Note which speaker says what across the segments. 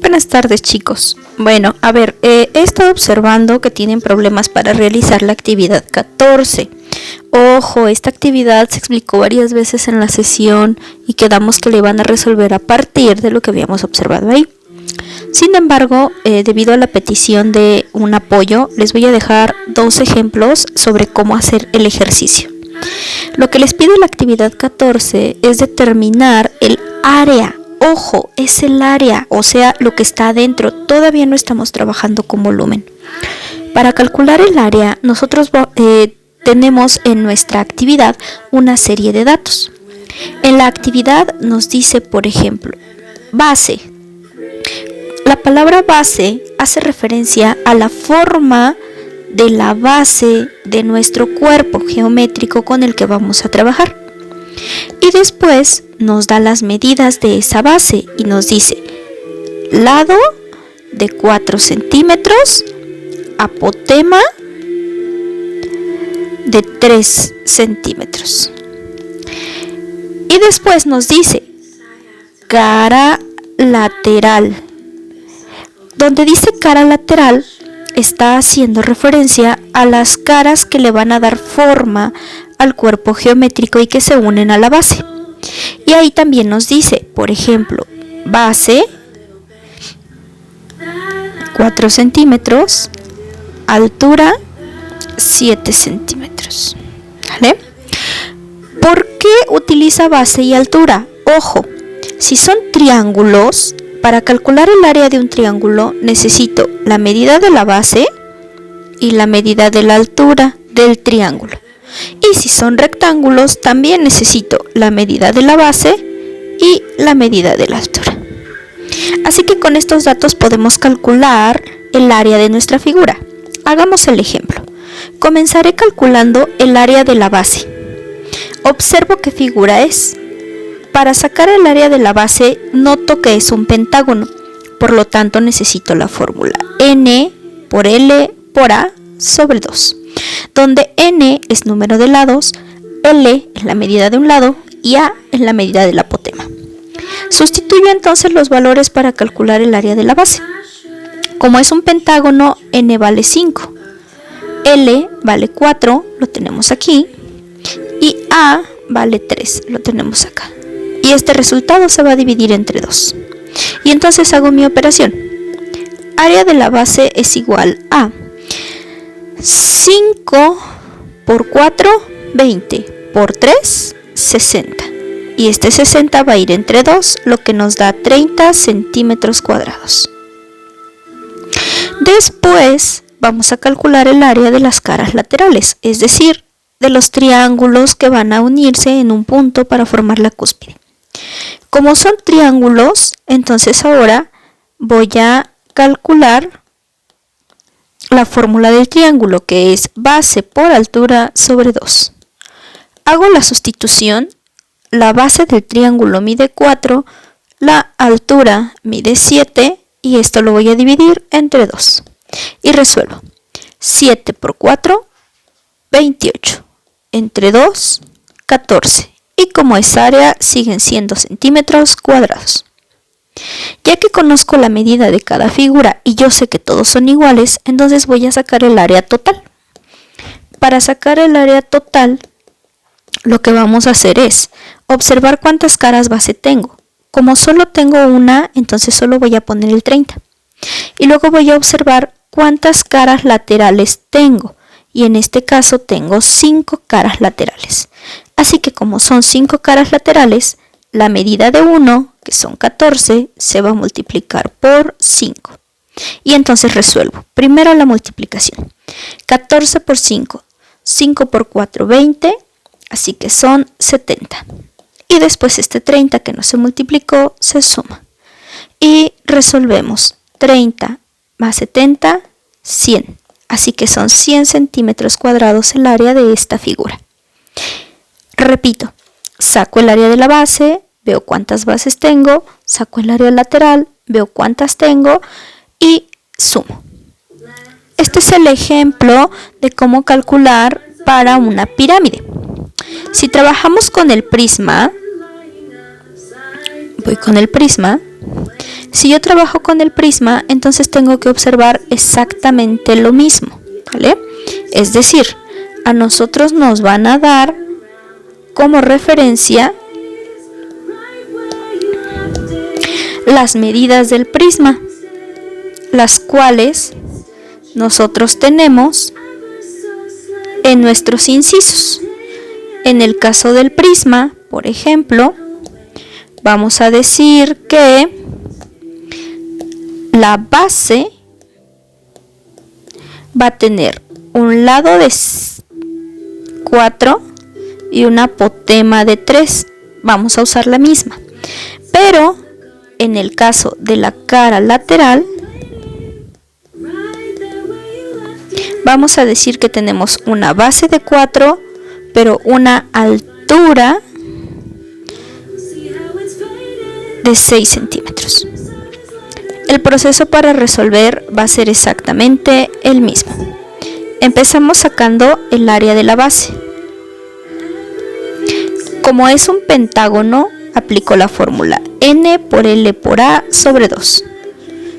Speaker 1: Buenas tardes, chicos. Bueno, a ver, he estado observando que tienen problemas para realizar la actividad 14. Ojo, esta actividad se explicó varias veces en la sesión y quedamos que le van a resolver a partir de lo que habíamos observado ahí. Sin embargo, debido a la petición de un apoyo, les voy a dejar 2 ejemplos sobre cómo hacer el ejercicio. Lo que les pide la actividad 14 es determinar el área. Ojo, es el área, o sea, lo que está adentro. Todavía no estamos trabajando con volumen. Para calcular el área, nosotros tenemos en nuestra actividad una serie de datos. En la actividad nos dice, por ejemplo, base. La palabra base hace referencia a la forma de la base de nuestro cuerpo geométrico con el que vamos a trabajar. Y después nos da las medidas de esa base y nos dice lado de 4 centímetros, apotema de 3 centímetros. Y después nos dice cara lateral. Donde dice cara lateral está haciendo referencia a las caras que le van a dar forma al cuerpo geométrico y que se unen a la base. Y ahí también nos dice, por ejemplo, base 4 centímetros, altura 7 centímetros. ¿Vale? ¿Por qué utiliza base y altura? Ojo, si son triángulos, para calcular el área de un triángulo necesito la medida de la base y la medida de la altura del triángulo. Y si son rectángulos, también necesito la medida de la base y la medida de la altura. Así que con estos datos podemos calcular el área de nuestra figura. Hagamos el ejemplo. Comenzaré calculando el área de la base. Observo qué figura es. Para sacar el área de la base, noto que es un pentágono. Por lo tanto, necesito la fórmula n por L por A sobre 2. Donde n es número de lados, L es la medida de un lado y A es la medida del apotema. Sustituyo entonces los valores para calcular el área de la base. Como es un pentágono, n vale 5, L vale 4, lo tenemos aquí, y A vale 3, lo tenemos acá. Y este resultado se va a dividir entre 2. Y entonces hago mi operación. Área de la base es igual a 5 por 4, 20, por 3, 60. Y este 60 va a ir entre 2, lo que nos da 30 centímetros cuadrados. Después vamos a calcular el área de las caras laterales, es decir, de los triángulos que van a unirse en un punto para formar la cúspide. Como son triángulos, entonces ahora voy a calcular la fórmula del triángulo, que es base por altura sobre 2. Hago la sustitución, la base del triángulo mide 4, la altura mide 7 y esto lo voy a dividir entre 2. Y resuelvo. 7 por 4, 28. Entre 2, 14. Y como es área, siguen siendo centímetros cuadrados. Ya que conozco la medida de cada figura y yo sé que todos son iguales, entonces voy a sacar el área total. Para sacar el área total, lo que vamos a hacer es observar cuántas caras base tengo. Como solo tengo una, entonces solo voy a poner el 30. Y luego voy a observar cuántas caras laterales tengo. Y en este caso tengo 5 caras laterales. Así que como son 5 caras laterales, la medida de 1, que son 14, se va a multiplicar por 5. Y entonces resuelvo. Primero la multiplicación. 14 por 5, 5 por 4, 20, así que son 70. Y después este 30 que no se multiplicó, se suma. Y resolvemos. 30 más 70, 100. Así que son 100 centímetros cuadrados el área de esta figura. Repito, saco el área de la base, veo cuántas bases tengo, saco el área lateral, veo cuántas tengo y sumo. Este es el ejemplo de cómo calcular para una pirámide. Si trabajamos con el prisma, voy con el prisma, Si yo trabajo con el prisma, entonces tengo que observar exactamente lo mismo, ¿vale? Es decir, a nosotros nos van a dar como referencia las medidas del prisma, las cuales nosotros tenemos en nuestros incisos. En el caso del prisma, por ejemplo, vamos a decir que la base va a tener un lado de 4 y una apotema de 3. Vamos a usar la misma. Pero en el caso de la cara lateral, vamos a decir que tenemos una base de 4, pero una altura de 6 centímetros. El proceso para resolver va a ser exactamente el mismo. Empezamos sacando el área de la base. Como es un pentágono, aplico la fórmula n por l por a sobre 2.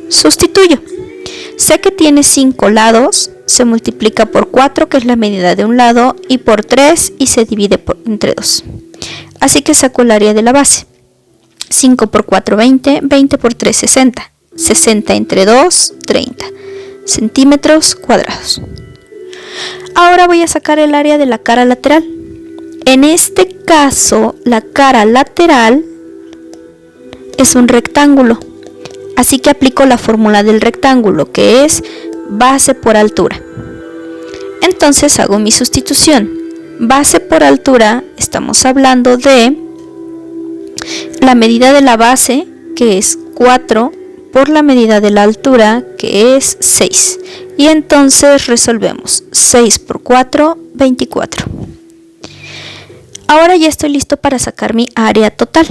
Speaker 1: Sustituyo. Sé que tiene 5 lados, se multiplica por 4, que es la medida de un lado, y por 3 y se divide entre 2. Así que saco el área de la base. 5 por 4, 20, 20 por 3, 60. 60 entre 2, 30 centímetros cuadrados. Ahora voy a sacar el área de la cara lateral. En este caso, la cara lateral es un rectángulo. Así que aplico la fórmula del rectángulo, que es base por altura. Entonces hago mi sustitución. Base por altura, estamos hablando de la medida de la base, que es 4, por la medida de la altura, que es 6. Y entonces resolvemos. 6 por 4, 24. Ahora ya estoy listo para sacar mi área total.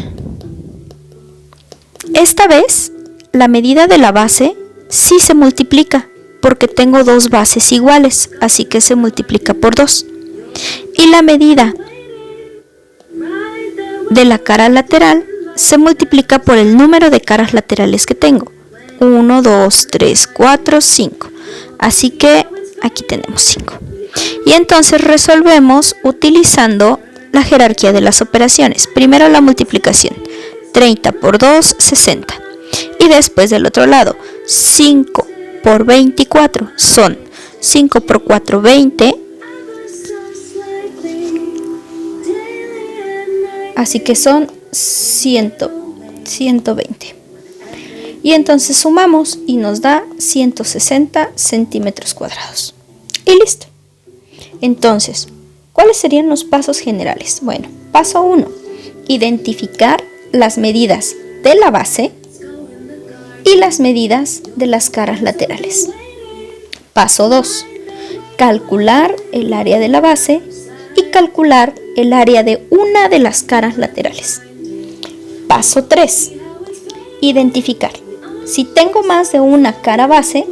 Speaker 1: Esta vez, la medida de la base sí se multiplica, porque tengo dos bases iguales, así que se multiplica por 2. Y la medida de la cara lateral se multiplica por el número de caras laterales que tengo. 1, 2, 3, 4, 5. Así que aquí tenemos 5. Y entonces resolvemos utilizando la jerarquía de las operaciones. Primero la multiplicación. 30 por 2, 60. Y después del otro lado, 5 por 24 son 5 por 4, 20. Así que son 120. Y entonces sumamos y nos da 160 centímetros cuadrados. Y listo. Entonces, ¿cuáles serían los pasos generales? Bueno, paso 1. Identificar las medidas de la base y las medidas de las caras laterales. Paso 2. Calcular el área de la base y calcular el área de una de las caras laterales. Paso 3. Identificar. Si tengo más de una cara base,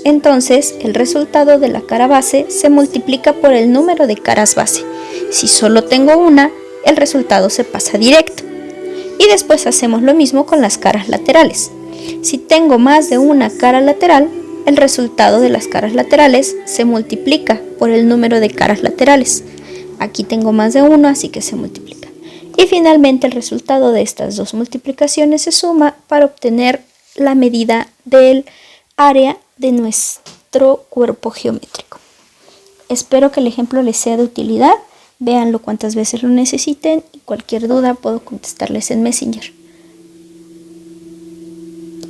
Speaker 1: entonces el resultado de la cara base se multiplica por el número de caras base. Si solo tengo una, el resultado se pasa directo. Y después hacemos lo mismo con las caras laterales. Si tengo más de una cara lateral, el resultado de las caras laterales se multiplica por el número de caras laterales. Aquí tengo más de uno, así que se multiplica. Y finalmente el resultado de estas dos multiplicaciones se suma para obtener la medida del área de nuestro cuerpo geométrico. Espero que el ejemplo les sea de utilidad. Véanlo cuantas veces lo necesiten y cualquier duda puedo contestarles en Messenger.